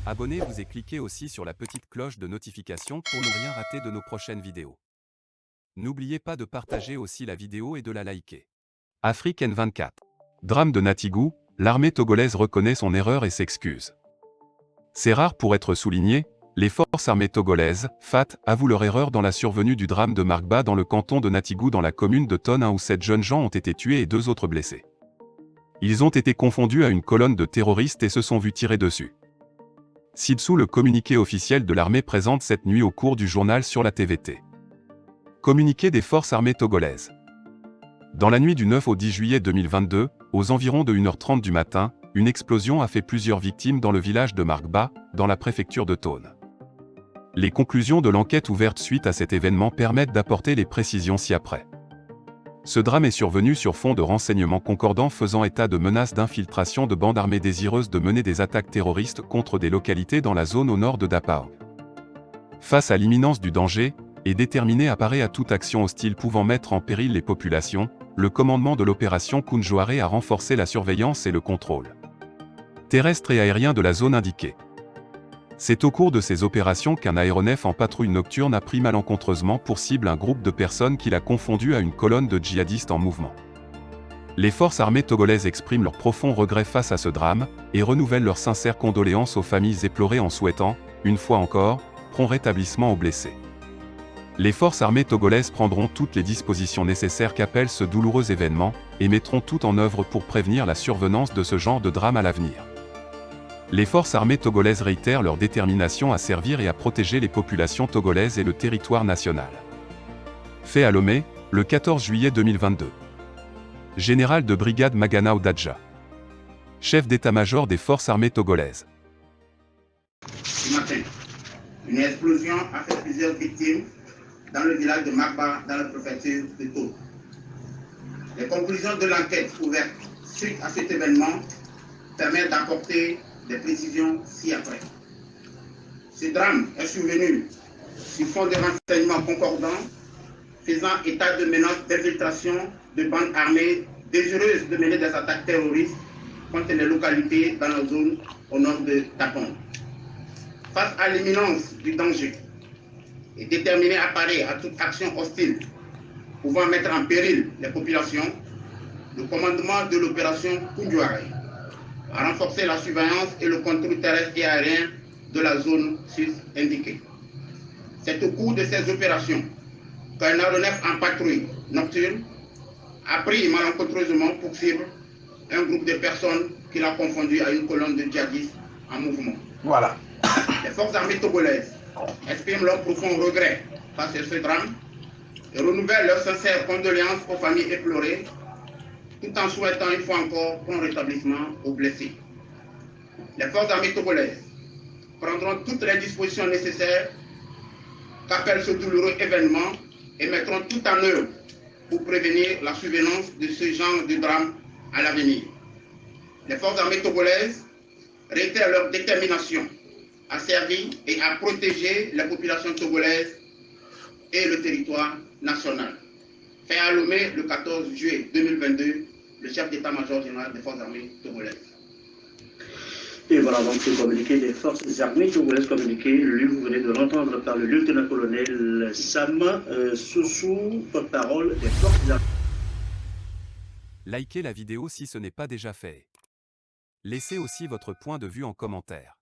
Abonnez-vous et cliquez aussi sur la petite cloche de notification pour ne rien rater de nos prochaines vidéos. N'oubliez pas de partager aussi la vidéo et de la liker. Afrique N24. Drame de Natigou, l'armée togolaise reconnaît son erreur et s'excuse. C'est rare pour être souligné, les forces armées togolaises, FAT, avouent leur erreur dans la survenue du drame de Markba dans le canton de Natigou dans la commune de Tone où 7 jeunes gens ont été tués et 2 autres blessés. Ils ont été confondus à une colonne de terroristes et se sont vus tirer dessus. Ci-dessous le communiqué officiel de l'armée présente cette nuit au cours du journal sur la TVT. Communiqué des forces armées togolaises. Dans la nuit du 9 au 10 juillet 2022, aux environs de 1h30 du matin, une explosion a fait plusieurs victimes dans le village de Markba, dans la préfecture de Tone. Les conclusions de l'enquête ouverte suite à cet événement permettent d'apporter les précisions ci-après. Ce drame est survenu sur fond de renseignements concordants faisant état de menaces d'infiltration de bandes armées désireuses de mener des attaques terroristes contre des localités dans la zone au nord de Dapao. Face à l'imminence du danger, et déterminé à parer à toute action hostile pouvant mettre en péril les populations, le commandement de l'opération Kunjoare a renforcé la surveillance et le contrôle terrestre et aérien de la zone indiquée. C'est au cours de ces opérations qu'un aéronef en patrouille nocturne a pris malencontreusement pour cible un groupe de personnes qu'il a confondu à une colonne de djihadistes en mouvement. Les forces armées togolaises expriment leur profond regret face à ce drame, et renouvellent leurs sincères condoléances aux familles éplorées en souhaitant, une fois encore, prompt rétablissement aux blessés. Les forces armées togolaises prendront toutes les dispositions nécessaires qu'appelle ce douloureux événement, et mettront tout en œuvre pour prévenir la survenance de ce genre de drame à l'avenir. Les forces armées togolaises réitèrent leur détermination à servir et à protéger les populations togolaises et le territoire national. Fait à Lomé, le 14 juillet 2022. Général de brigade Magana Odadja. Chef d'état-major des forces armées togolaises. Ce matin, une explosion a fait plusieurs victimes dans le village de Markba, dans la préfecture de Tone. Les conclusions de l'enquête ouverte suite à cet événement permettent d'apporter des précisions ci-après. Ce drame est survenu sur fond de renseignements concordants faisant état de menaces d'infiltration de bandes armées désireuses de mener des attaques terroristes contre les localités dans la zone au nord de Tapon. Face à l'imminence du danger et déterminé à parer à toute action hostile pouvant mettre en péril les populations, le commandement de l'opération Kunjoare a renforcé la surveillance et le contrôle terrestre et aérien de la zone sus-indiquée. C'est au cours de ces opérations qu'un aéronef en patrouille nocturne a pris malencontreusement pour cible un groupe de personnes qu'il a confondu à une colonne de djihadistes en mouvement. Voilà. Les forces armées togolaises expriment leur profond regret face à ce drame et renouvellent leurs sincères condoléances aux familles éplorées, tout en souhaitant une fois encore prompt rétablissement aux blessés. Les forces armées togolaises prendront toutes les dispositions nécessaires qu'appelle ce douloureux événement et mettront tout en œuvre pour prévenir la survenance de ce genre de drame à l'avenir. Les forces armées togolaises réitèrent leur détermination à servir et à protéger la population togolaise et le territoire national. Fait à Lomé le 14 juillet 2022, le chef d'état-major général des forces armées togolaises. Et voilà donc ce communiqué des forces armées togolaises communiqué, lui vous venez de l'entendre par le lieutenant-colonel Sam Soussou, porte-parole des forces armées. Likez la vidéo si ce n'est pas déjà fait. Laissez aussi votre point de vue en commentaire.